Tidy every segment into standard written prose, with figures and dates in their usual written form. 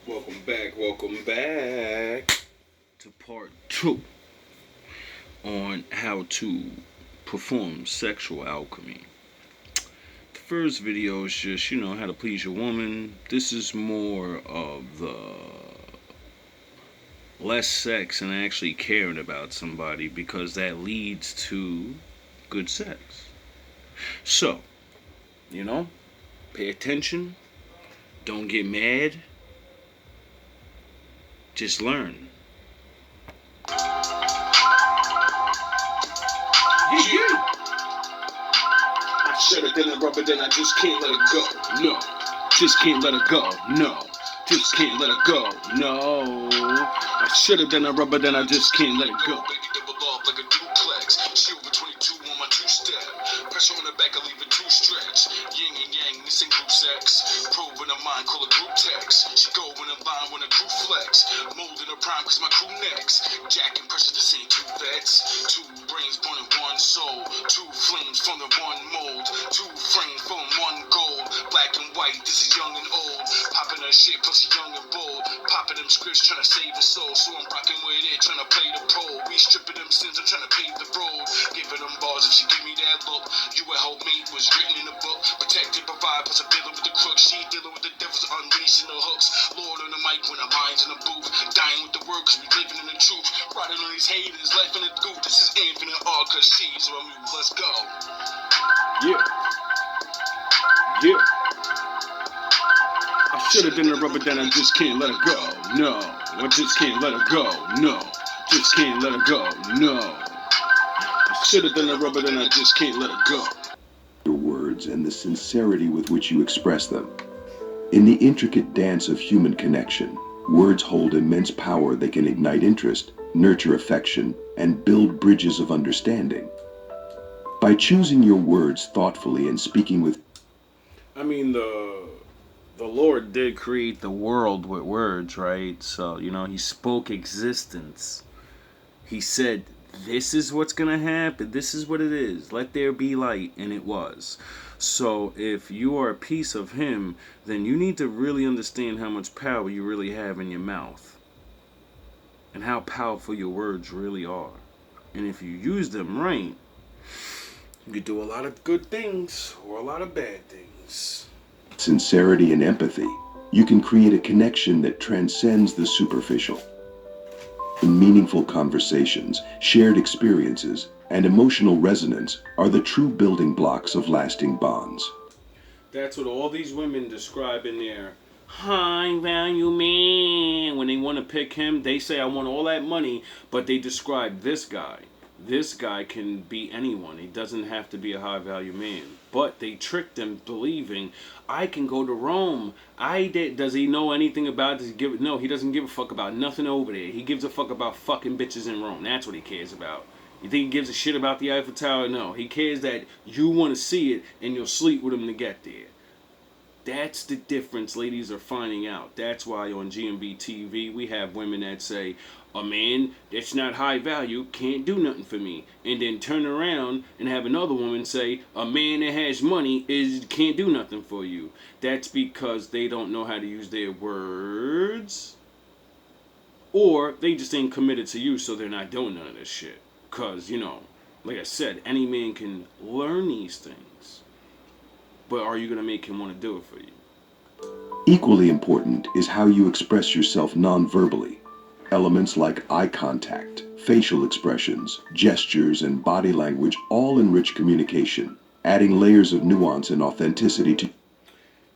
Welcome back to part 2 on how to perform sexual alchemy. The first video is just, how to please your woman. This is more of the less sex and actually caring about somebody, because that leads to good sex. So, pay attention. Don't get mad. Just learn. Yeah. I should've done it, but then I just can't let it go. No, just can't let it go. No, just can't let it go. No, I should've done it, but then I just can't let it go. Like a duplex, silver 22 on my two-step. Pressure on the back, I leave it two stretch. Yin and yang, this ain't group sex. Probe in her mind, call it group text. She go in a line when a crew flex. Mold in her prime, cause my crew next. Jack and pressure, this ain't two vets. Two brains born in one soul. Two flames from the one mold. Two frames from one gold. Black and white, this is young and old. Popping her shit, plus young and bold. Popping them scripts, trying to save her soul. So I'm rocking with it, trying to play the pole. We stripping them sins, I'm trying to pave the road. Giving them bars if she give me that look. You will help me, was written in the book. Protect and provide, plus I'm dealing with the crook. She dealing with the devils, unleashing the hooks. Lord on the mic when I'm minds in the booth. Dying with the word, cause we living in the truth. Riding on these haters, life in the goop. This is infinite art, cause she's on me. Let's go. Yeah. I should've done it, but then I just can't let it go. No, I just can't let it go. No, just can't let it go. No, I should've done it, but then I just can't let it go. Your words and the sincerity with which you express them. In the intricate dance of human connection, words hold immense power that can ignite interest, nurture affection, and build bridges of understanding. By choosing your words thoughtfully and speaking with... The Lord did create the world with words, right? So, he spoke existence. He said, this is what's going to happen. This is what it is. Let there be light. And it was. So if you are a piece of him, then you need to really understand how much power you really have in your mouth. And how powerful your words really are. And if you use them right, you could do a lot of good things or a lot of bad things. Sincerity and empathy, you can create a connection that transcends the superficial. Meaningful conversations, shared experiences, and emotional resonance are the true building blocks of lasting bonds. That's what all these women describe in their high value man. When they want to pick him, they say, I want all that money, but they describe this guy. This guy can be anyone. He doesn't have to be a high value man. But they tricked them believing, I can go to Rome. Does he know anything about it? No, he doesn't give a fuck about nothing over there. He gives a fuck about fucking bitches in Rome. That's what he cares about. You think he gives a shit about the Eiffel Tower? No. He cares that you want to see it and you'll sleep with him to get there. That's the difference ladies are finding out. That's why on GMB TV we have women that say, a man that's not high value can't do nothing for me. And then turn around and have another woman say, a man that has money can't do nothing for you. That's because they don't know how to use their words. Or they just ain't committed to you, so they're not doing none of this shit. Because, like I said, any man can learn these things. But are you going to make him want to do it for you? Equally important is how you express yourself non-verbally. Elements like eye contact, facial expressions, gestures, and body language all enrich communication, adding layers of nuance and authenticity to...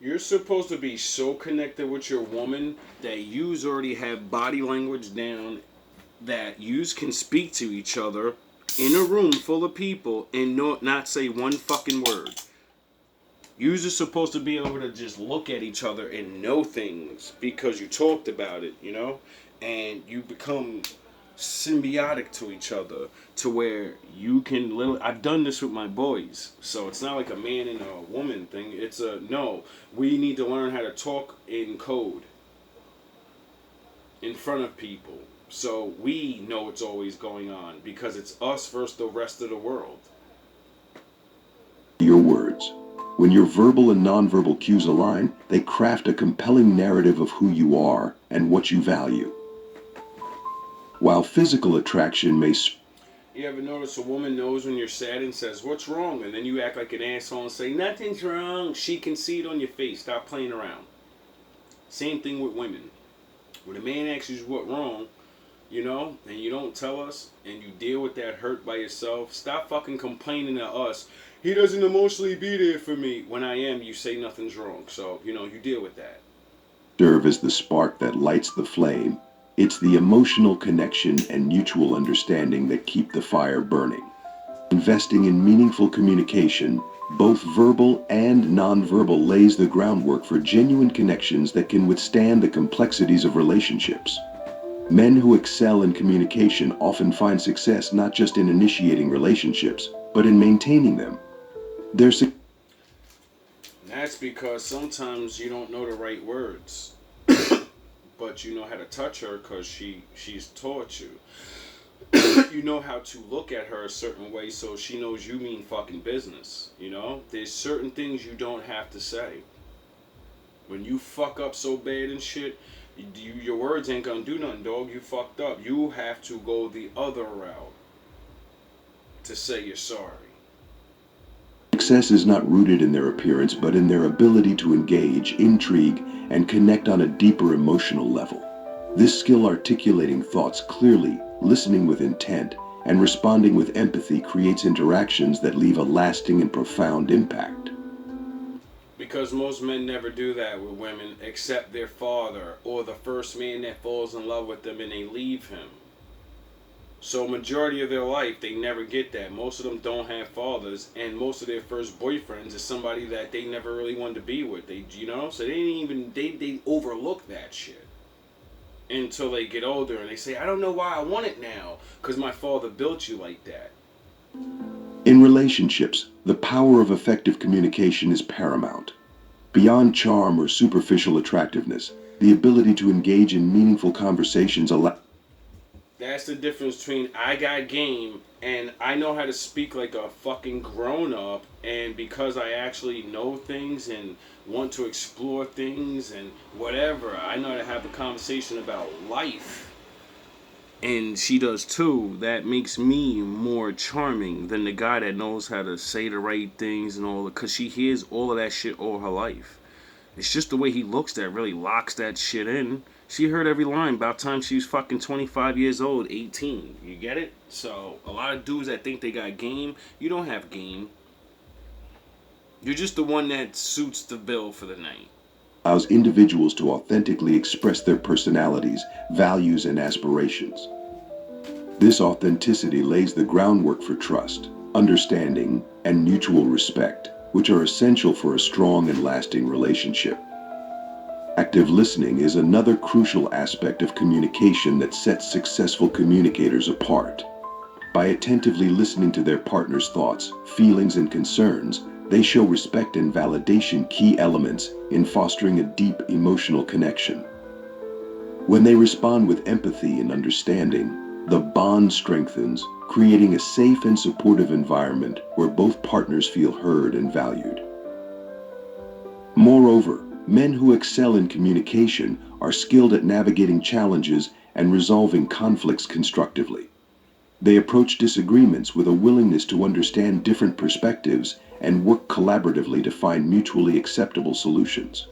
You're supposed to be so connected with your woman that yous already have body language down, that yous can speak to each other in a room full of people and not say one fucking word. Yous are supposed to be able to just look at each other and know things because you talked about it, and you become symbiotic to each other to where you can literally... I've done this with my boys, so it's not like a man and a woman thing. It's no, we need to learn how to talk in code in front of people so we know what's always going on, because it's us versus the rest of the world. Your words. When your verbal and nonverbal cues align, they craft a compelling narrative of who you are and what you value. While physical attraction may... You ever notice a woman knows when you're sad and says, "What's wrong?" And then you act like an asshole and say, "Nothing's wrong." She can see it on your face. Stop playing around. Same thing with women. When a man asks you what's wrong, and you don't tell us, and you deal with that hurt by yourself, stop fucking complaining to us. He doesn't emotionally be there for me. When I am, you say nothing's wrong. So, you deal with that. Serve as the spark that lights the flame. It's the emotional connection and mutual understanding that keep the fire burning. Investing in meaningful communication, both verbal and nonverbal, lays the groundwork for genuine connections that can withstand the complexities of relationships. Men who excel in communication often find success not just in initiating relationships, but in maintaining them. That's because sometimes you don't know the right words. But you know how to touch her because she's taught you. You know how to look at her a certain way so she knows you mean fucking business. There's certain things you don't have to say. When you fuck up so bad and shit, your words ain't gonna do nothing, dog. You fucked up. You have to go the other route to say you're sorry. Success is not rooted in their appearance, but in their ability to engage, intrigue, and connect on a deeper emotional level. This skill, articulating thoughts clearly, listening with intent, and responding with empathy, creates interactions that leave a lasting and profound impact. Because most men never do that with women, except their father or the first man that falls in love with them and they leave him. So majority of their life, they never get that. Most of them don't have fathers, and most of their first boyfriends is somebody that they never really wanted to be with. So they overlook that shit until they get older, and they say, "I don't know why I want it now, because my father built you like that." In relationships, the power of effective communication is paramount. Beyond charm or superficial attractiveness, the ability to engage in meaningful conversations allows... That's the difference between I got game and I know how to speak like a fucking grown-up, and because I actually know things and want to explore things and whatever, I know how to have a conversation about life. And she does too. That makes me more charming than the guy that knows how to say the right things and all, because she hears all of that shit all her life. It's just the way he looks that really locks that shit in. She heard every line about time she was fucking 25 years old, 18. You get it? So, a lot of dudes that think they got game, you don't have game. You're just the one that suits the bill for the night. Allows individuals to authentically express their personalities, values, and aspirations. This authenticity lays the groundwork for trust, understanding, and mutual respect, which are essential for a strong and lasting relationship. Active listening is another crucial aspect of communication that sets successful communicators apart. By attentively listening to their partner's thoughts, feelings, and concerns, they show respect and validation, key elements in fostering a deep emotional connection. When they respond with empathy and understanding, the bond strengthens, creating a safe and supportive environment where both partners feel heard and valued. Moreover, men who excel in communication are skilled at navigating challenges and resolving conflicts constructively. They approach disagreements with a willingness to understand different perspectives and work collaboratively to find mutually acceptable solutions.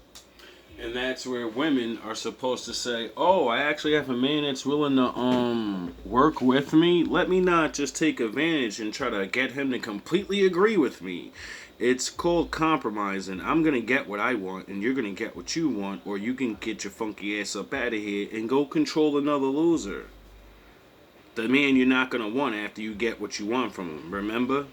And that's where women are supposed to say, "Oh, I actually have a man that's willing to work with me. Let me not just take advantage and try to get him to completely agree with me." It's called compromising. I'm going to get what I want, and you're going to get what you want, or you can get your funky ass up out of here and go control another loser. The man you're not going to want after you get what you want from him, remember?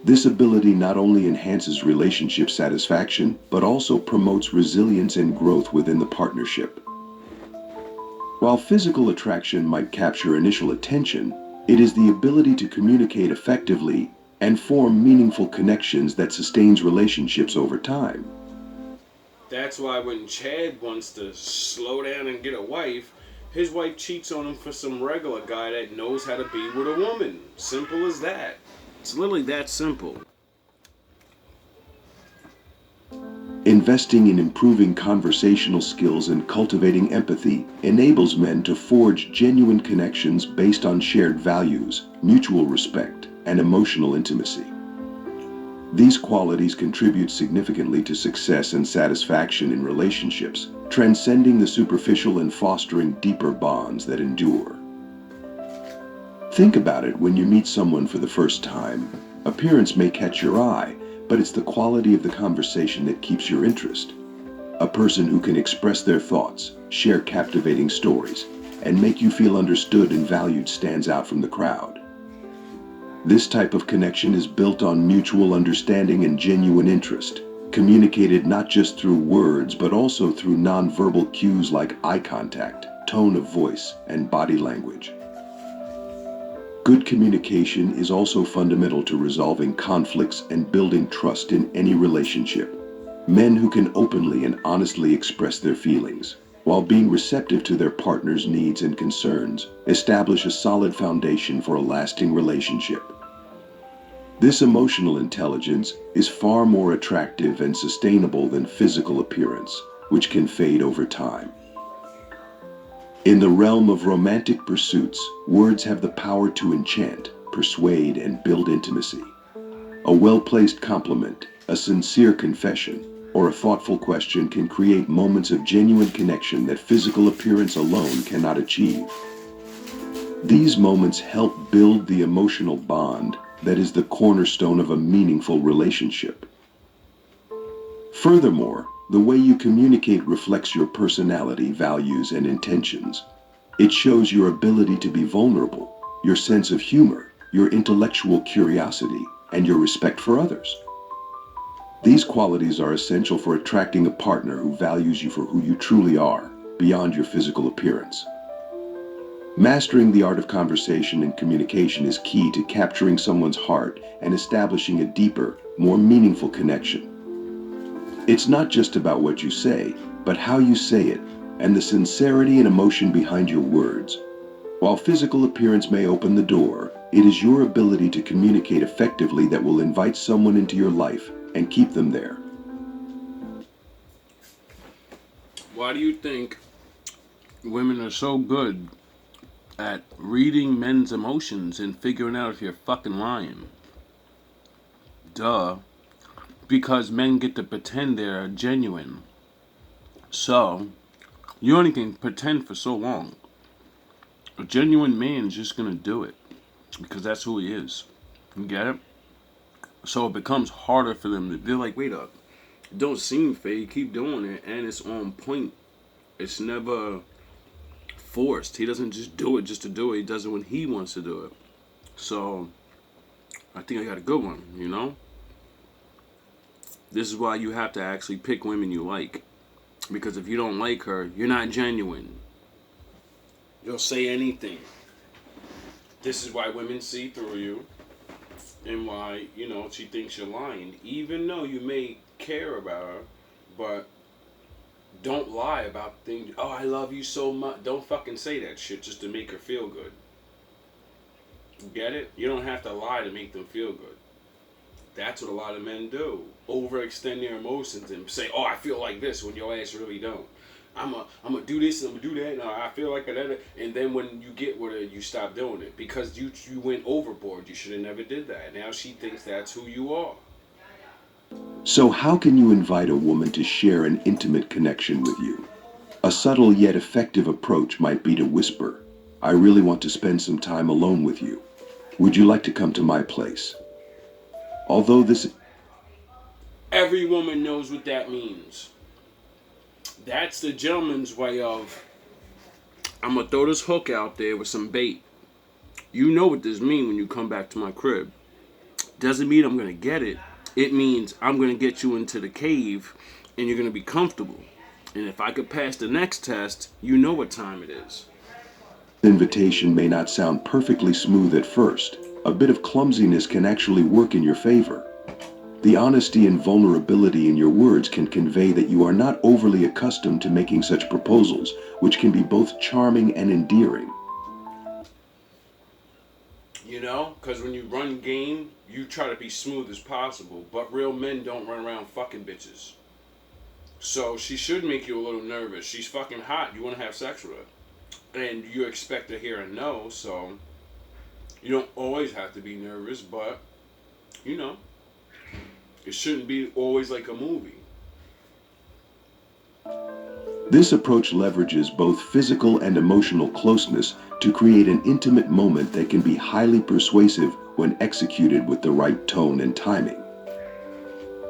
This ability not only enhances relationship satisfaction, but also promotes resilience and growth within the partnership. While physical attraction might capture initial attention, it is the ability to communicate effectively and form meaningful connections that sustains relationships over time. That's why when Chad wants to slow down and get a wife, his wife cheats on him for some regular guy that knows how to be with a woman. Simple as that. It's literally that simple. Investing in improving conversational skills and cultivating empathy enables men to forge genuine connections based on shared values, mutual respect, and emotional intimacy. These qualities contribute significantly to success and satisfaction in relationships, transcending the superficial and fostering deeper bonds that endure. Think about it when you meet someone for the first time. Appearance may catch your eye, but it's the quality of the conversation that keeps your interest. A person who can express their thoughts, share captivating stories, and make you feel understood and valued stands out from the crowd. This type of connection is built on mutual understanding and genuine interest, communicated not just through words but also through nonverbal cues like eye contact, tone of voice, and body language. Good communication is also fundamental to resolving conflicts and building trust in any relationship. Men who can openly and honestly express their feelings, while being receptive to their partner's needs and concerns, establish a solid foundation for a lasting relationship. This emotional intelligence is far more attractive and sustainable than physical appearance, which can fade over time. In the realm of romantic pursuits, words have the power to enchant, persuade, and build intimacy. A well-placed compliment, a sincere confession, or a thoughtful question can create moments of genuine connection that physical appearance alone cannot achieve. These moments help build the emotional bond that is the cornerstone of a meaningful relationship. Furthermore, the way you communicate reflects your personality, values, and intentions. It shows your ability to be vulnerable, your sense of humor, your intellectual curiosity, and your respect for others. These qualities are essential for attracting a partner who values you for who you truly are, beyond your physical appearance. Mastering the art of conversation and communication is key to capturing someone's heart and establishing a deeper, more meaningful connection. It's not just about what you say, but how you say it, and the sincerity and emotion behind your words. While physical appearance may open the door, it is your ability to communicate effectively that will invite someone into your life and keep them there. Why do you think women are so good at reading men's emotions and figuring out if you're fucking lying? Duh. Because men get to pretend they're genuine. So, you only can pretend for so long. A genuine man's just gonna do it. Because that's who he is. You get it? So it becomes harder for them. They're like, wait up. It don't seem fake. Keep doing it. And it's on point. It's never forced. He doesn't just do it just to do it. He does it when he wants to do it. So, I think I got a good one, you know? This is why you have to actually pick women you like. Because if you don't like her, you're not genuine. You'll say anything. This is why women see through you. And why, she thinks you're lying. Even though you may care about her. But don't lie about things. Oh, I love you so much. Don't fucking say that shit just to make her feel good. Get it? You don't have to lie to make them feel good. That's what a lot of men do. Overextend their emotions and say, oh, I feel like this when your ass really don't. I'm a do this and I'm gonna do that. No, I feel like that. And then when you get with her, you stop doing it. Because you went overboard. You should have never did that. Now she thinks that's who you are. So how can you invite a woman to share an intimate connection with you? A subtle yet effective approach might be to whisper, I really want to spend some time alone with you. Would you like to come to my place? Although this... Every woman knows what that means. That's the gentleman's way of, I'm going to throw this hook out there with some bait. You know what this means when you come back to my crib. Doesn't mean I'm going to get it. It means I'm going to get you into the cave and you're going to be comfortable. And if I could pass the next test, you know what time it is. Invitation may not sound perfectly smooth at first. A bit of clumsiness can actually work in your favor. The honesty and vulnerability in your words can convey that you are not overly accustomed to making such proposals, which can be both charming and endearing. Because when you run game, you try to be smooth as possible. But real men don't run around fucking bitches. So she should make you a little nervous. She's fucking hot. You want to have sex with her. And you expect to hear a no, so you don't always have to be nervous, but, you know, it shouldn't be always like a movie. This approach leverages both physical and emotional closeness to create an intimate moment that can be highly persuasive when executed with the right tone and timing.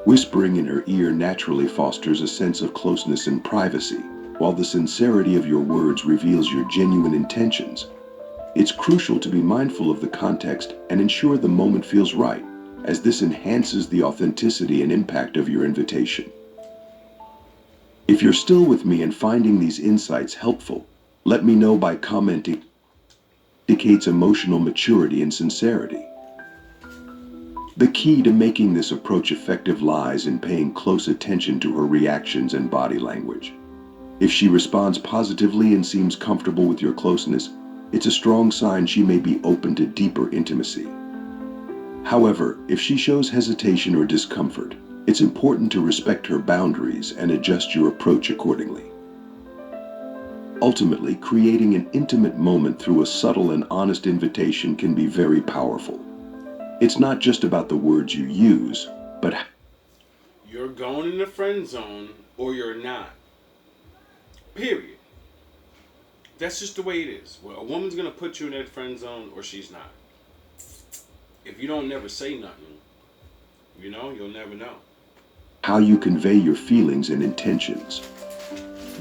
Whispering in her ear naturally fosters a sense of closeness and privacy, while the sincerity of your words reveals your genuine intentions. It's crucial to be mindful of the context and ensure the moment feels right, as this enhances the authenticity and impact of your invitation. If you're still with me and finding these insights helpful, let me know by commenting. It indicates emotional maturity and sincerity. The key to making this approach effective lies in paying close attention to her reactions and body language. If she responds positively and seems comfortable with your closeness, it's a strong sign she may be open to deeper intimacy. However, if she shows hesitation or discomfort, it's important to respect her boundaries and adjust your approach accordingly. Ultimately, creating an intimate moment through a subtle and honest invitation can be very powerful. It's not just about the words you use, but You're going in the friend zone or you're not. Period. That's just the way it is. Well, a woman's going to put you in that friend zone or she's not. If you don't never say nothing, you know, you'll never know. how you convey your feelings and intentions.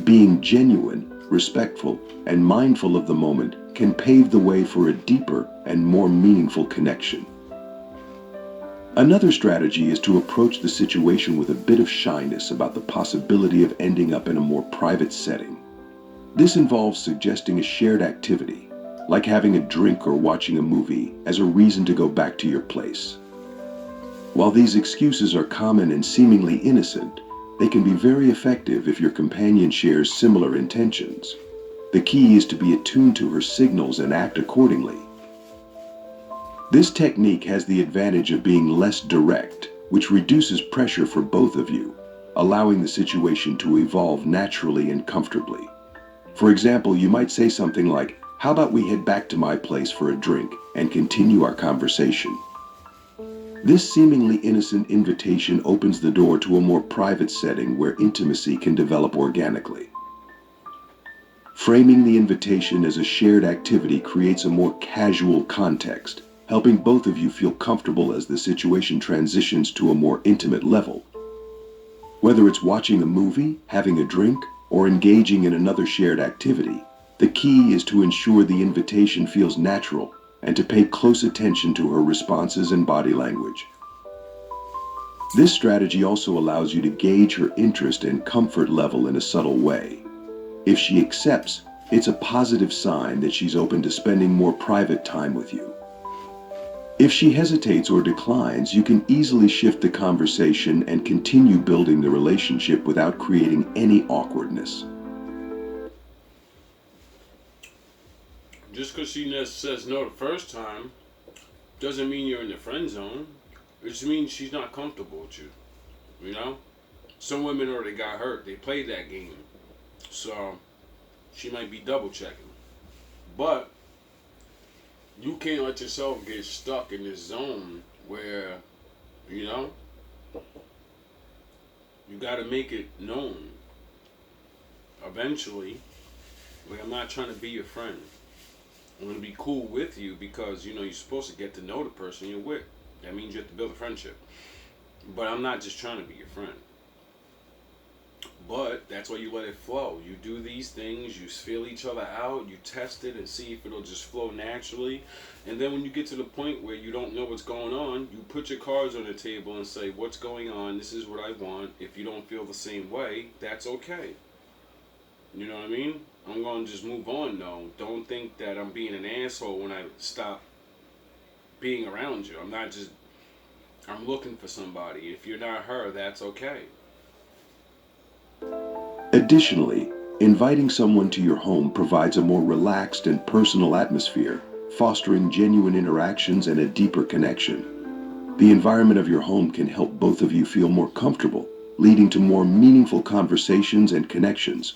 Being genuine, respectful, and mindful of the moment can pave the way for a deeper and more meaningful connection. Another strategy is to approach the situation with a bit of shyness about the possibility of ending up in a more private setting. This involves suggesting a shared activity, like having a drink or watching a movie, as a reason to go back to your place. While these excuses are common and seemingly innocent, they can be very effective if your companion shares similar intentions. The key is to be attuned to her signals and act accordingly. This technique has the advantage of being less direct, which reduces pressure for both of you, allowing the situation to evolve naturally and comfortably. For example, you might say something like, "How about we head back to my place for a drink and continue our conversation?" This seemingly innocent invitation opens the door to a more private setting where intimacy can develop organically. Framing the invitation as a shared activity creates a more casual context, helping both of you feel comfortable as the situation transitions to a more intimate level. Whether it's watching a movie, having a drink, or engaging in another shared activity, the key is to ensure the invitation feels natural and to pay close attention to her responses and body language. This strategy also allows you to gauge her interest and comfort level in a subtle way. If she accepts, it's a positive sign that she's open to spending more private time with you. If she hesitates or declines, you can easily shift the conversation and continue building the relationship without creating any awkwardness. Just because she says no the first time doesn't mean you're in the friend zone. It just means she's not comfortable with you. You know? Some women already got hurt. They played that game. So she might be double checking. But you can't let yourself get stuck in this zone where, you know, you got to make it known eventually. Like, I'm not trying to be your friend. I'm going to be cool with you because, you know, you're supposed to get to know the person you're with. That means you have to build a friendship. But I'm not just trying to be your friend. But that's why you let it flow. You do these things, you feel each other out, you test it and see if it'll just flow naturally. And then when you get to the point where you don't know what's going on, you put your cards on the table and say, what's going on? This is what I want. If you don't feel the same way, that's okay. You know what I mean? I'm going to just move on, though. Don't think that I'm being an asshole when I stop being around you. I'm looking for somebody. If you're not her, that's okay. Additionally, inviting someone to your home provides a more relaxed and personal atmosphere, fostering genuine interactions and a deeper connection. The environment of your home can help both of you feel more comfortable, leading to more meaningful conversations and connections.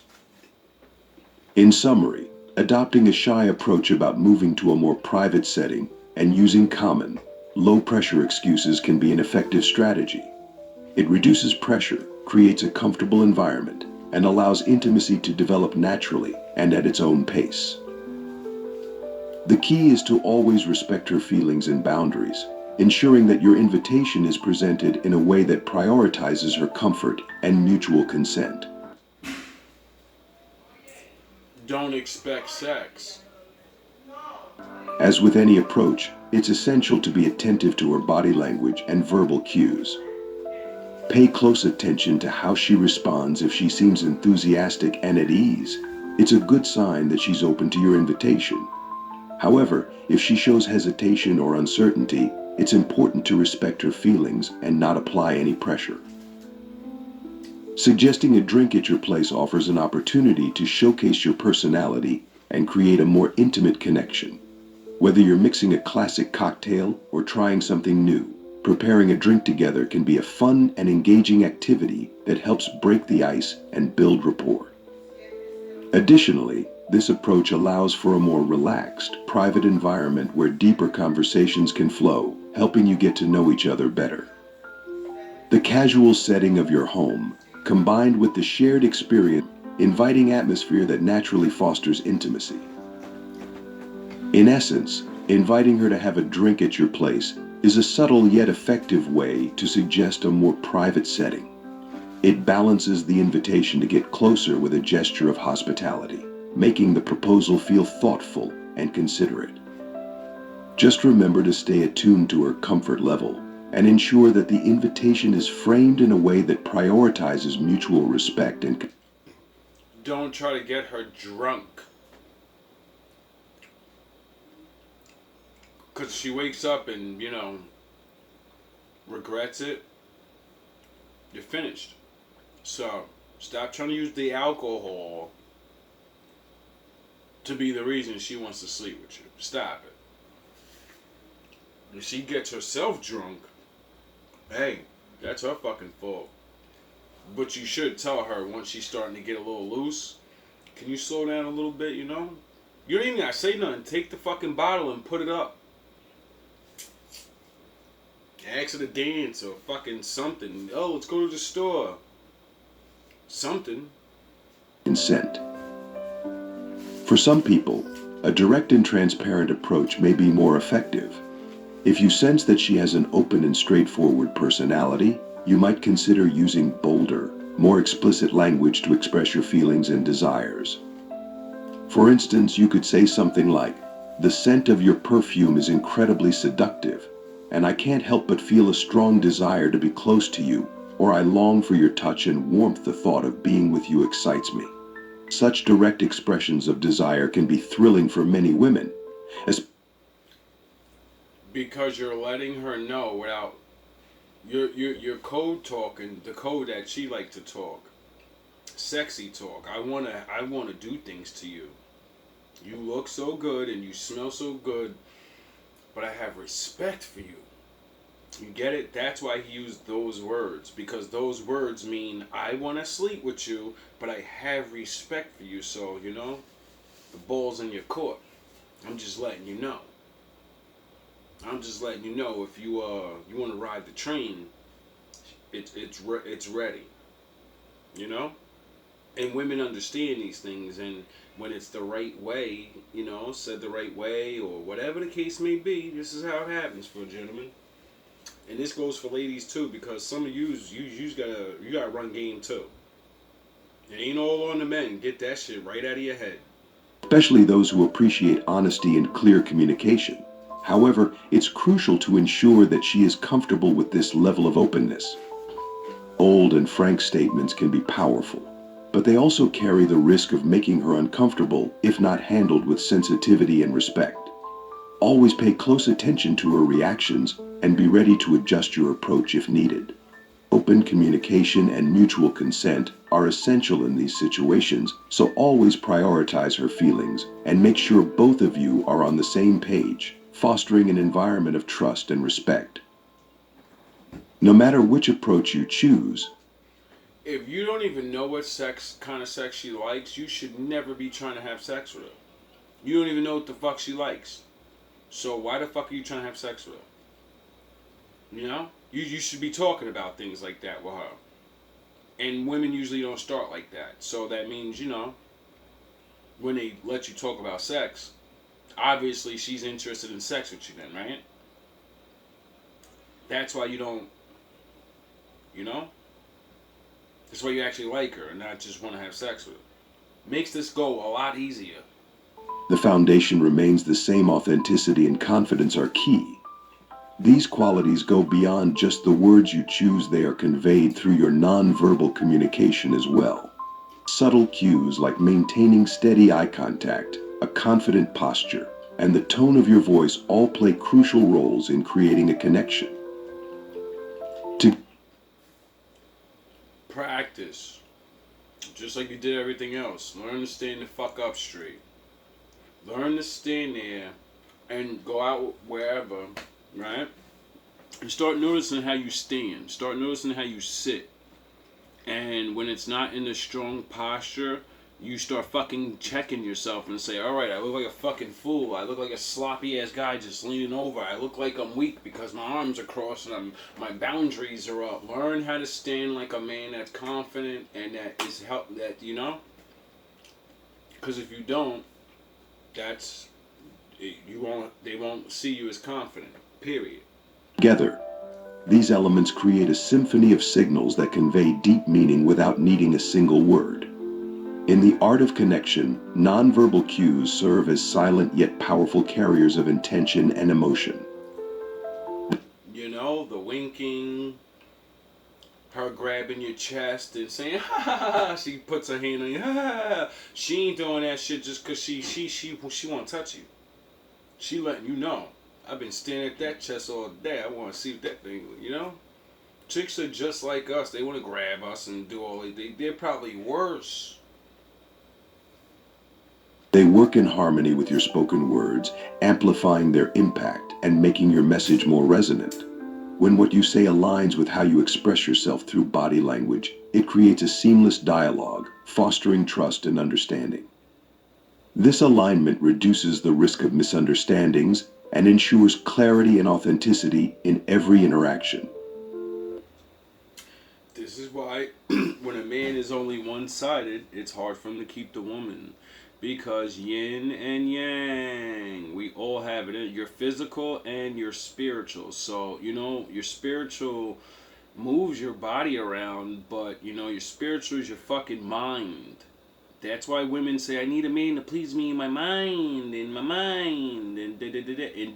In summary, adopting a shy approach about moving to a more private setting and using common, low-pressure excuses can be an effective strategy. It reduces pressure, creates a comfortable environment, and allows intimacy to develop naturally and at its own pace. The key is to always respect her feelings and boundaries, ensuring that your invitation is presented in a way that prioritizes her comfort and mutual consent. Don't expect sex. As with any approach, it's essential to be attentive to her body language and verbal cues. Pay close attention to how she responds. If she seems enthusiastic and at ease, it's a good sign that she's open to your invitation. However, if she shows hesitation or uncertainty, it's important to respect her feelings and not apply any pressure. Suggesting a drink at your place offers an opportunity to showcase your personality and create a more intimate connection. Whether you're mixing a classic cocktail or trying something new, preparing a drink together can be a fun and engaging activity that helps break the ice and build rapport. Additionally, this approach allows for a more relaxed, private environment where deeper conversations can flow, helping you get to know each other better. The casual setting of your home, combined with the shared experience, inviting atmosphere that naturally fosters intimacy. In essence, inviting her to have a drink at your place is a subtle yet effective way to suggest a more private setting. It balances the invitation to get closer with a gesture of hospitality, making the proposal feel thoughtful and considerate. Just remember to stay attuned to her comfort level and ensure that the invitation is framed in a way that prioritizes mutual respect and. Don't try to get her drunk. Because she wakes up and, regrets it. You're finished. So, stop trying to use the alcohol to be the reason she wants to sleep with you. Stop it. If she gets herself drunk, hey, that's her fucking fault. But you should tell her once she's starting to get a little loose, can you slow down a little bit, You don't even gotta say nothing. Take the fucking bottle and put it up. Ask her to dance or fucking something. Oh, let's go to the store. Something. Consent. For some people, a direct and transparent approach may be more effective. If you sense that she has an open and straightforward personality, you might consider using bolder, more explicit language to express your feelings and desires. For instance, you could say something like, "The scent of your perfume is incredibly seductive, and I can't help but feel a strong desire to be close to you, or I long for your touch and warmth. The thought of being with you excites me." Such direct expressions of desire can be thrilling for many women, because you're letting her know without you're code talking the code that she likes to talk. Sexy talk. I wanna do things to you. You look so good and you smell so good, but I have respect for you. You get it? That's why he used those words, because those words mean I want to sleep with you, but I have respect for you. So, the ball's in your court. I'm just letting you know. If you want to ride the train, it's ready. And women understand these things, and when it's the right way, said the right way, or whatever the case may be, this is how it happens for gentlemen. And this goes for ladies too, because some of you gotta run game too. It ain't all on the men. Get that shit right out of your head. especially those who appreciate honesty and clear communication. However, it's crucial to ensure that she is comfortable with this level of openness. Bold and frank statements can be powerful, but they also carry the risk of making her uncomfortable if not handled with sensitivity and respect. Always pay close attention to her reactions and be ready to adjust your approach if needed. Open communication and mutual consent are essential in these situations, so always prioritize her feelings and make sure both of you are on the same page, fostering an environment of trust and respect. No matter which approach you choose, If you don't even know what kind of sex she likes, you should never be trying to have sex with her. You don't even know what the fuck she likes. So why the fuck are you trying to have sex with her? You know? You should be talking about things like that with her. And women usually don't start like that. So that means, when they let you talk about sex, obviously she's interested in sex with you then, right? That's why you don't, you know? That's why you actually like her and not just want to have sex with her. Makes this go a lot easier. The foundation remains the same. Authenticity and confidence are key. These qualities go beyond just the words you choose. They are conveyed through your nonverbal communication as well. Subtle cues like maintaining steady eye contact, a confident posture, and the tone of your voice all play crucial roles in creating a connection. To practice. Just like you did everything else. Learn to stand the fuck up straight. Learn to stand there and go out wherever, right? And start noticing how you stand. Start noticing how you sit. And when it's not in a strong posture, you start fucking checking yourself and say, alright, I look like a fucking fool. I look like a sloppy ass guy just leaning over. I look like I'm weak because my arms are crossed and my boundaries are up. Learn how to stand like a man that's confident and that is because if you don't, they won't see you as confident. Period. together, these elements create a symphony of signals that convey deep meaning without needing a single word. In the art of connection, nonverbal cues serve as silent yet powerful carriers of intention and emotion. The winking, her grabbing your chest and saying, ha ha ha, she puts her hand on you, ha ha ha. She ain't doing that shit just because she want to touch you. She letting you know, I've been staring at that chest all day. I want to see what that thing, Chicks are just like us. They want to grab us and do all they're probably worse. They work in harmony with your spoken words, amplifying their impact and making your message more resonant. When what you say aligns with how you express yourself through body language, it creates a seamless dialogue, fostering trust and understanding. This alignment reduces the risk of misunderstandings and ensures clarity and authenticity in every interaction. This is why when a man is only one-sided, it's hard for him to keep the woman. Because yin and yang, we all have it. Your physical and your spiritual. So, your spiritual moves your body around, but, your spiritual is your fucking mind. That's why women say, I need a man to please me in my mind, and and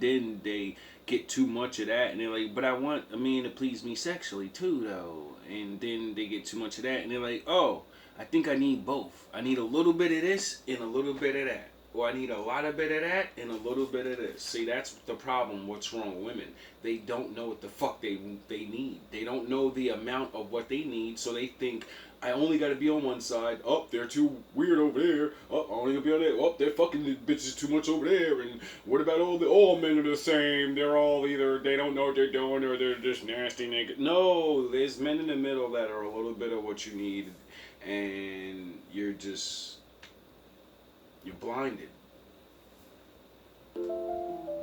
then they get too much of that, and they're like, but I want a man to please me sexually too, though. And then they get too much of that, and they're like, oh, I think I need both. I need a little bit of this and a little bit of that. Or I need a lot of bit of that and a little bit of this. See, that's the problem. What's wrong with women? They don't know what the fuck they need. They don't know the amount of what they need, so they think, I only got to be on one side. Oh, they're too weird over there. Oh, I only got to be on there. Oh, they're fucking the bitches too much over there. And what about all men are the same? They're all either they don't know what they're doing or they're just nasty niggas. No, there's men in the middle that are a little bit of what you need. And you're blinded.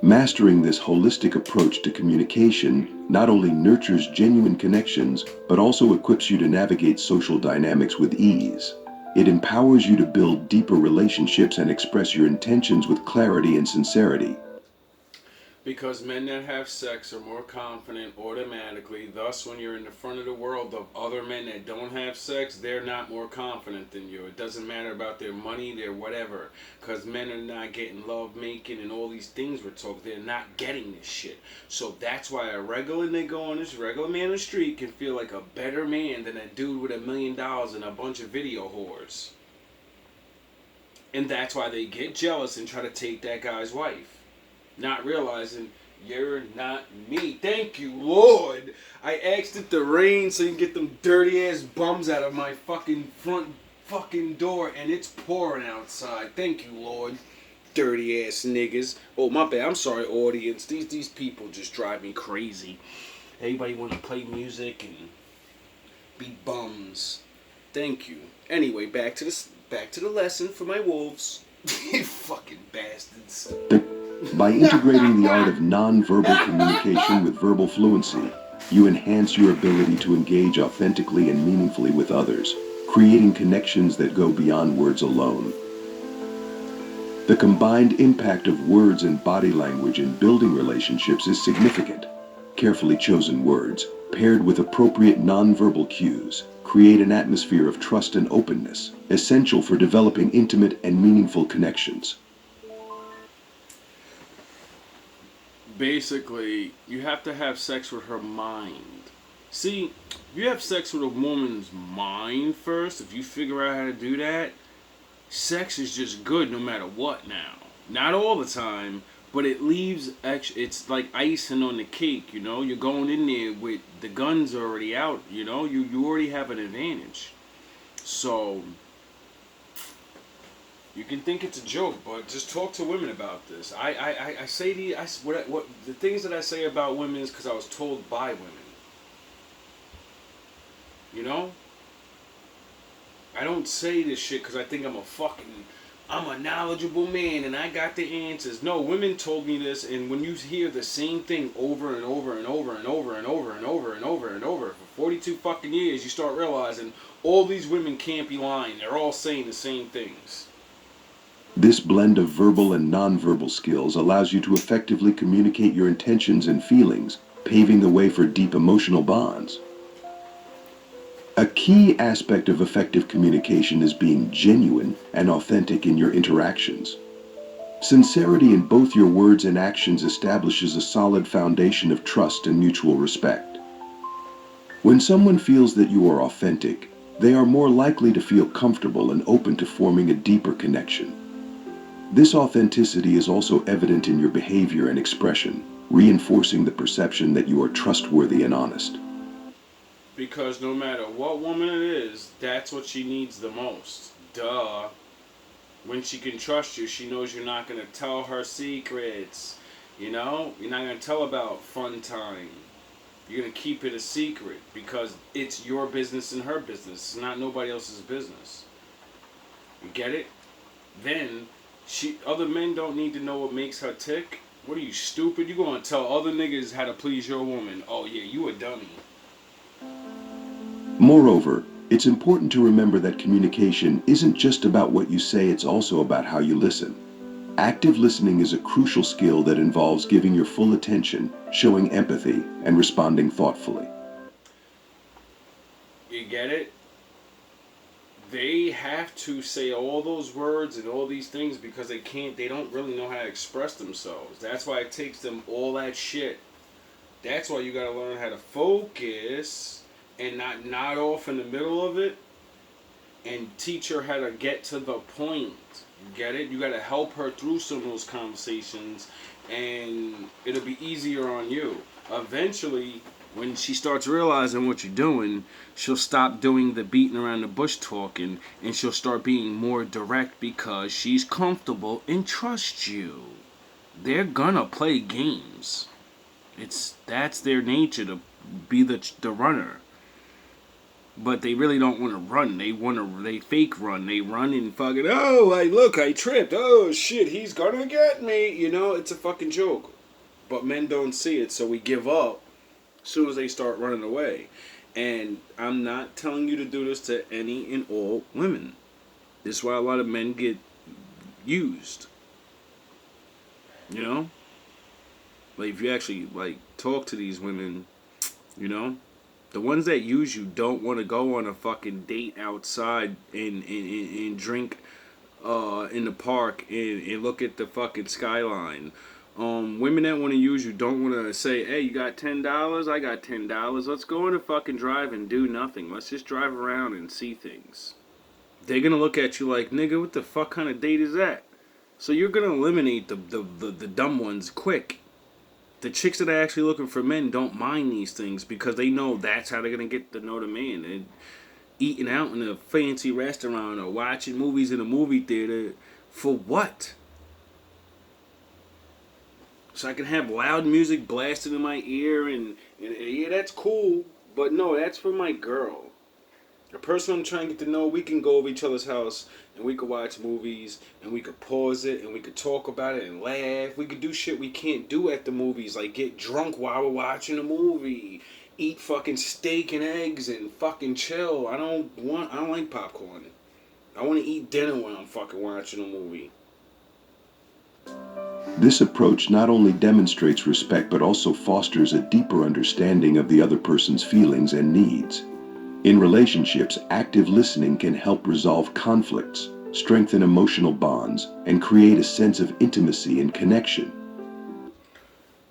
Mastering this holistic approach to communication not only nurtures genuine connections, but also equips you to navigate social dynamics with ease. It empowers you to build deeper relationships and express your intentions with clarity and sincerity. Because men that have sex are more confident automatically. Thus, when you're in the front of the world of other men that don't have sex, they're not more confident than you. It doesn't matter about their money, their whatever. Because men are not getting love making and all these things we're talking. They're not getting this shit. So that's why a regular nigga on this regular man on the street can feel like a better man than a dude with $1 million and a bunch of video whores. And that's why they get jealous and try to take that guy's wife. Not realizing you're not me. Thank you, Lord. I asked it to rain so you can get them dirty ass bums out of my fucking front fucking door, and it's pouring outside. Thank you, Lord. Dirty ass niggas. Oh, my bad. I'm sorry, audience. These people just drive me crazy. Everybody want to play music and be bums. Thank you. Anyway, back to the lesson for my wolves. You fucking bastards. By integrating the art of nonverbal communication with verbal fluency, you enhance your ability to engage authentically and meaningfully with others, creating connections that go beyond words alone. The combined impact of words and body language in building relationships is significant. Carefully chosen words, paired with appropriate nonverbal cues, create an atmosphere of trust and openness, essential for developing intimate and meaningful connections. Basically, you have to have sex with her mind. See, if you have sex with a woman's mind first, if you figure out how to do that, sex is just good no matter what now. Not all the time, but it leaves extra. It's like icing on the cake, you know? You're going in there with the guns already out, you know? You already have an advantage. So, you can think it's a joke, but just talk to women about this. I say what the things that I say about women is because I was told by women. You know? I don't say this shit because I think I'm a knowledgeable man and I got the answers. No, women told me this, and when you hear the same thing over and over and over and over and over and over and over and over for 42 fucking years, you start realizing all these women can't be lying. They're all saying the same things. This blend of verbal and nonverbal skills allows you to effectively communicate your intentions and feelings, paving the way for deep emotional bonds. A key aspect of effective communication is being genuine and authentic in your interactions. Sincerity in both your words and actions establishes a solid foundation of trust and mutual respect. When someone feels that you are authentic, they are more likely to feel comfortable and open to forming a deeper connection. This authenticity is also evident in your behavior and expression, reinforcing the perception that you are trustworthy and honest. Because no matter what woman it is, that's what she needs the most. Duh. When she can trust you, she knows you're not going to tell her secrets. You know? You're not going to tell about fun time. You're going to keep it a secret because it's your business and her business. It's not nobody else's business. You get it? Then, other men don't need to know what makes her tick. What are you, stupid? You going to tell other niggas how to please your woman. Oh yeah, you a dummy. Moreover, it's important to remember that communication isn't just about what you say, it's also about how you listen. Active listening is a crucial skill that involves giving your full attention, showing empathy, and responding thoughtfully. You get it? They have to say all those words and all these things because they don't really know how to express themselves. That's why it takes them all that shit. That's why you gotta learn how to focus and not nod off in the middle of it and teach her how to get to the point. You get it? You gotta help her through some of those conversations and it'll be easier on you. Eventually, when she starts realizing what you're doing, she'll stop doing the beating around the bush talking and she'll start being more direct because she's comfortable and trusts you. They're gonna play games. That's their nature to be the runner. But they really don't want to run. They fake run. They run and fucking, oh, I tripped. Oh shit, he's gonna get me. You know, it's a fucking joke. But men don't see it, so we give up as soon as they start running away. And I'm not telling you to do this to any and all women. This is why a lot of men get used. You know? Like, if you actually, talk to these women, you know? The ones that use you don't want to go on a fucking date outside and drink in the park and look at the fucking skyline. Women that want to use you don't want to say, hey, you got $10? I got $10. Let's go on a fucking drive and do nothing. Let's just drive around and see things. They're going to look at you like, nigga, what the fuck kind of date is that? So you're going to eliminate the dumb ones quick. The chicks that are actually looking for men don't mind these things because they know that's how they're going to get to know the man. And eating out in a fancy restaurant or watching movies in a movie theater, for what? So I can have loud music blasting in my ear and yeah, that's cool. But no, that's for my girl. A person I'm trying to get to know, we can go over each other's house and we could watch movies and we could pause it and we could talk about it and laugh. We could do shit we can't do at the movies, like get drunk while we're watching a movie, eat fucking steak and eggs and fucking chill. I don't like popcorn. I want to eat dinner when I'm fucking watching a movie. This approach not only demonstrates respect but also fosters a deeper understanding of the other person's feelings and needs. In relationships, active listening can help resolve conflicts, strengthen emotional bonds, and create a sense of intimacy and connection.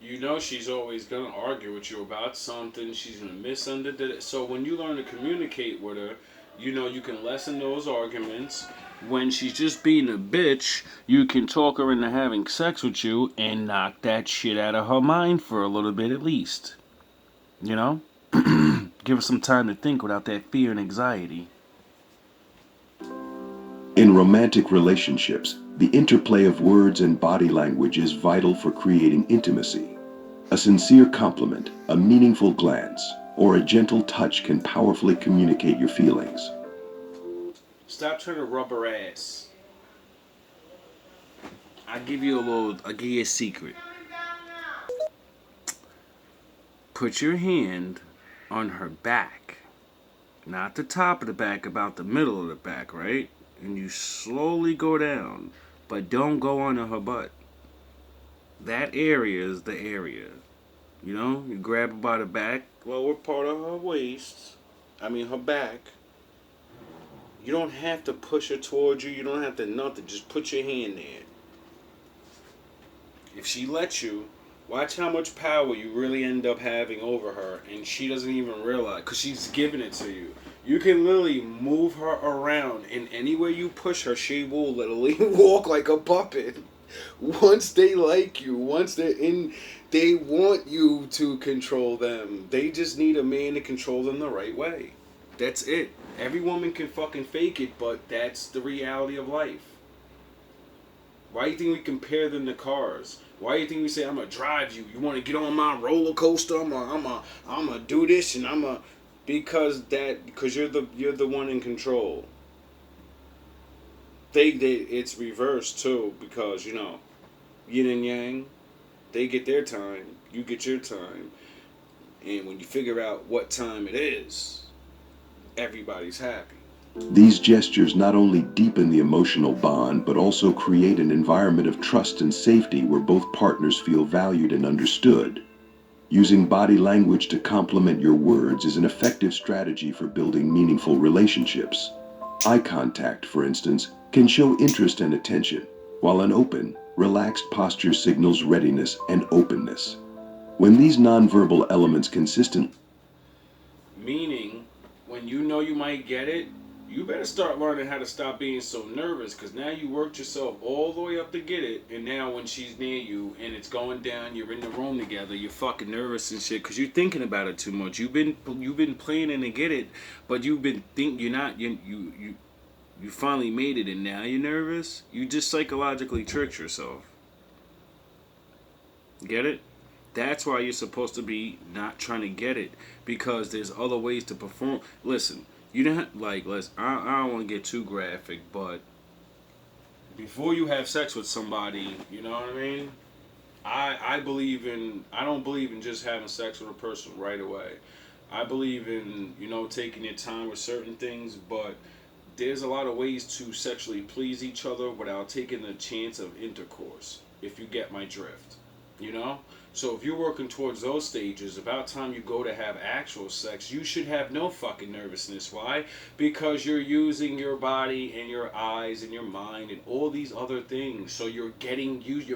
You know she's always going to argue with you about something. She's going to misunderstand it. So when you learn to communicate with her, you know you can lessen those arguments. When she's just being a bitch, you can talk her into having sex with you and knock that shit out of her mind for a little bit at least. You know? Give her some time to think without that fear and anxiety. In romantic relationships, the interplay of words and body language is vital for creating intimacy. A sincere compliment, a meaningful glance, or a gentle touch can powerfully communicate your feelings. Stop trying to rub her ass. I'll give you a secret. Put your hand on her back. Not the top of the back, about the middle of the back, right? And you slowly go down, but don't go onto her butt. That area is the area. You know, you grab her by the back, lower part of her waist. Her back. You don't have to push her towards you. You don't have to nothing. Just put your hand there. If she lets you, watch how much power you really end up having over her, and she doesn't even realize, because she's giving it to you. You can literally move her around, and anywhere you push her, she will literally walk like a puppet. Once they like you, once they're in, they want you to control them. They just need a man to control them the right way. That's it. Every woman can fucking fake it, but that's the reality of life. Why do you think we compare them to cars? Why do you think we say, I'm going to drive you? You want to get on my roller coaster? I'm gonna do this and because you're the one in control. It's reversed too, because, yin and yang, they get their time, you get your time. And when you figure out what time it is, everybody's happy. These gestures not only deepen the emotional bond, but also create an environment of trust and safety where both partners feel valued and understood. Using body language to complement your words is an effective strategy for building meaningful relationships. Eye contact, for instance, can show interest and attention, while an open, relaxed posture signals readiness and openness. When these nonverbal elements consistently Meaning, when you know you might get it, you better start learning how to stop being so nervous, because now you worked yourself all the way up to get it, and now when she's near you and it's going down, you're in the room together, you're fucking nervous and shit because you're thinking about it too much. You've been planning to get it, but you finally made it, and now you're nervous. You just psychologically tricked yourself. Get it? That's why you're supposed to be not trying to get it, because there's other ways to perform. Listen. You don't I don't want to get too graphic, but before you have sex with somebody, you know what I mean? I don't believe in just having sex with a person right away. I believe in, taking your time with certain things, but there's a lot of ways to sexually please each other without taking the chance of intercourse, if you get my drift. So if you're working towards those stages, about time you go to have actual sex, you should have no fucking nervousness. Why? Because you're using your body and your eyes and your mind and all these other things. So you're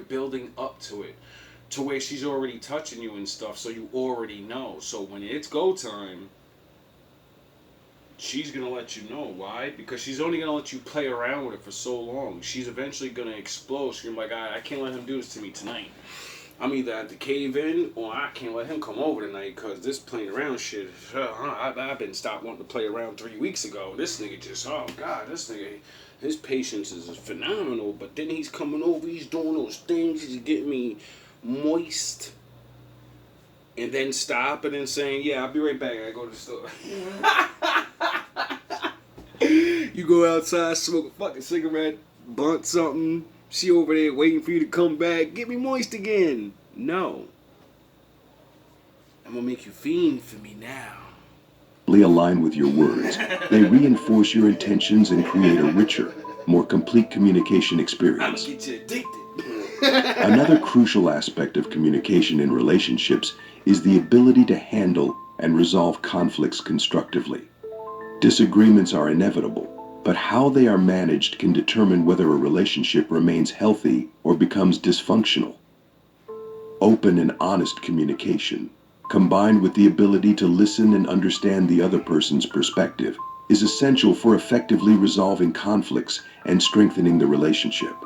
building up to it, to where she's already touching you and stuff, so you already know. So when it's go time, she's going to let you know. Why? Because she's only going to let you play around with it for so long. She's eventually going to explode. She's going to be like, I can't let him do this to me tonight. I'm either at the cave in, or I can't let him come over tonight, because this playing around shit, I've been stopped wanting to play around 3 weeks ago. This nigga just, oh God, this nigga, his patience is phenomenal, but then he's coming over, he's doing those things, he's getting me moist, and then stopping and saying, yeah, I'll be right back, I go to the store. You go outside, smoke a fucking cigarette, blunt something. She over there waiting for you to come back. Get me moist again. No. I'm gonna make you fiend for me now. Align with your words. They reinforce your intentions and create a richer, more complete communication experience. I'll get you addicted. Another crucial aspect of communication in relationships is the ability to handle and resolve conflicts constructively. Disagreements are inevitable, but how they are managed can determine whether a relationship remains healthy or becomes dysfunctional. Open and honest communication, combined with the ability to listen and understand the other person's perspective, is essential for effectively resolving conflicts and strengthening the relationship.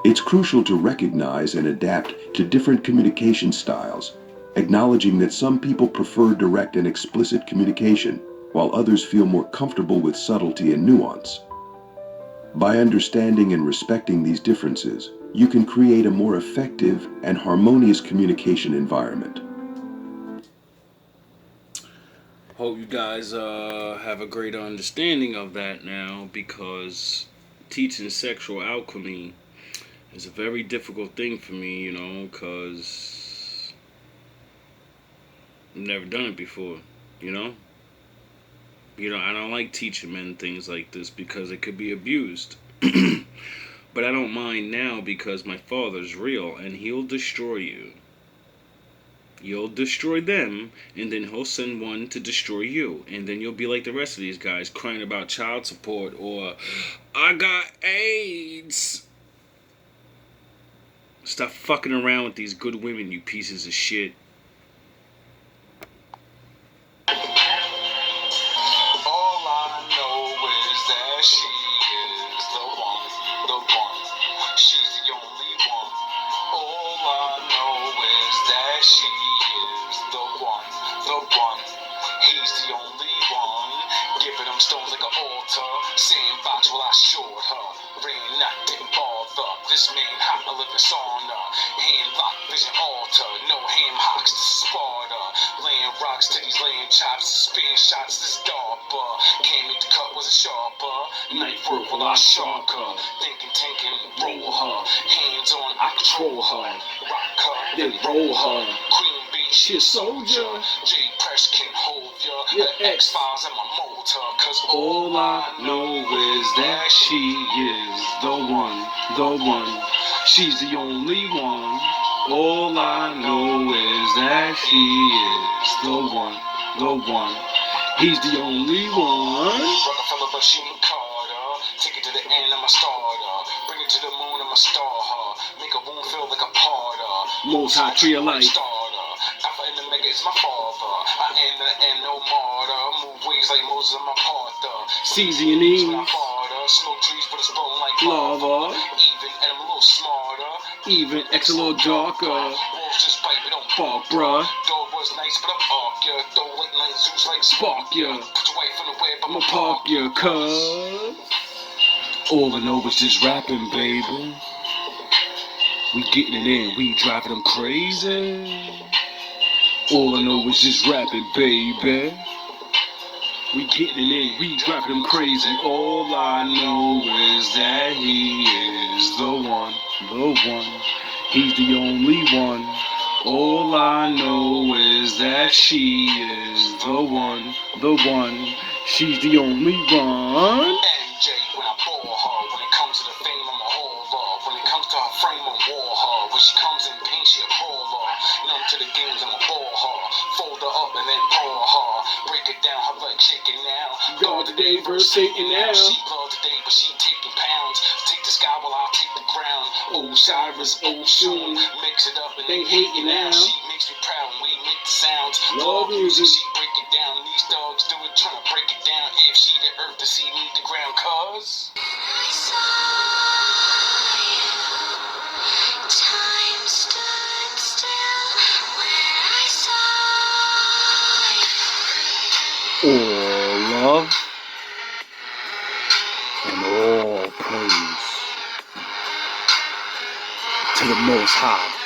It's crucial to recognize and adapt to different communication styles, acknowledging that some people prefer direct and explicit communication, while others feel more comfortable with subtlety and nuance. By understanding and respecting these differences, you can create a more effective and harmonious communication environment. Hope you guys have a great understanding of that now, because teaching sexual alchemy is a very difficult thing for me, you know, because I've never done it before, you know? I don't like teaching men things like this because it could be abused. But I don't mind now because my father's real and he'll destroy you. You'll destroy them, and then he'll send one to destroy you. And then you'll be like the rest of these guys crying about child support or, I got AIDS. Stop fucking around with these good women, you pieces of shit. Stones like an altar, sandbox while I short her. Rain not didn't bother. This man hot a living sauna. Hand lock vision altar. No ham hocks to Sparta. Laying rocks to these laying chops. Spin shots this darper. Can't make the cut was a sharper. Night work while I shark her. Thinking, tanking, roll her. Hands on, I control her. Rock her, then roll her. Queen bee, she a soldier. J Press can hold ya. The X-Files and my motor. Cause all I know is that she is the one. She's the only one. All I know is that she is the one. He's the only one. Rockefeller, but she Carter. Take it to the end, I'm a starter. Bring it to the moon, I'm a star her. Make a wound feel like a parter. Multi-trio life. Alpha and Omega is my father. I am the end, no martyr. Move ways like Moses, I'm a partner. Caesar and Eve. Smoke trees, but it's blowing like lava. Even, and I'm a little smarter. Even, X a little darker. Wolves just bite, but don't bark, bruh. Dog was nice, but I'm arc ya. Throw late night Zeus like spark ya. Put your wife in the web, I'ma park ya, cuz. All I know is just rapping, baby. We getting it in, we driving them crazy. All I know is just rapping, baby. We getting it in, we driving them crazy. All I know is that he is the one. He's the only one. All I know is that she is the one. She's the only one. MJ, when I bore her, when it comes to the fame, I'm a horror. When it comes to her frame, I'm war her. When she comes in pain, she a crawler. Numb to the games, I'm a bore her. Fold her up and then pour her. Break it down, her blood shaking now. God today versus Satan now. She blood today, but she taking pounds. Take the sky while I take the ground. Osiris, Oshun, mix it up and they hating now. She makes me proud when we make the sounds. Love music. She break it down. These dogs do it, trying to break it down. If she the earth, to see me the ground, cuz. Time stood still when I saw you. All love and all praise to the Most High.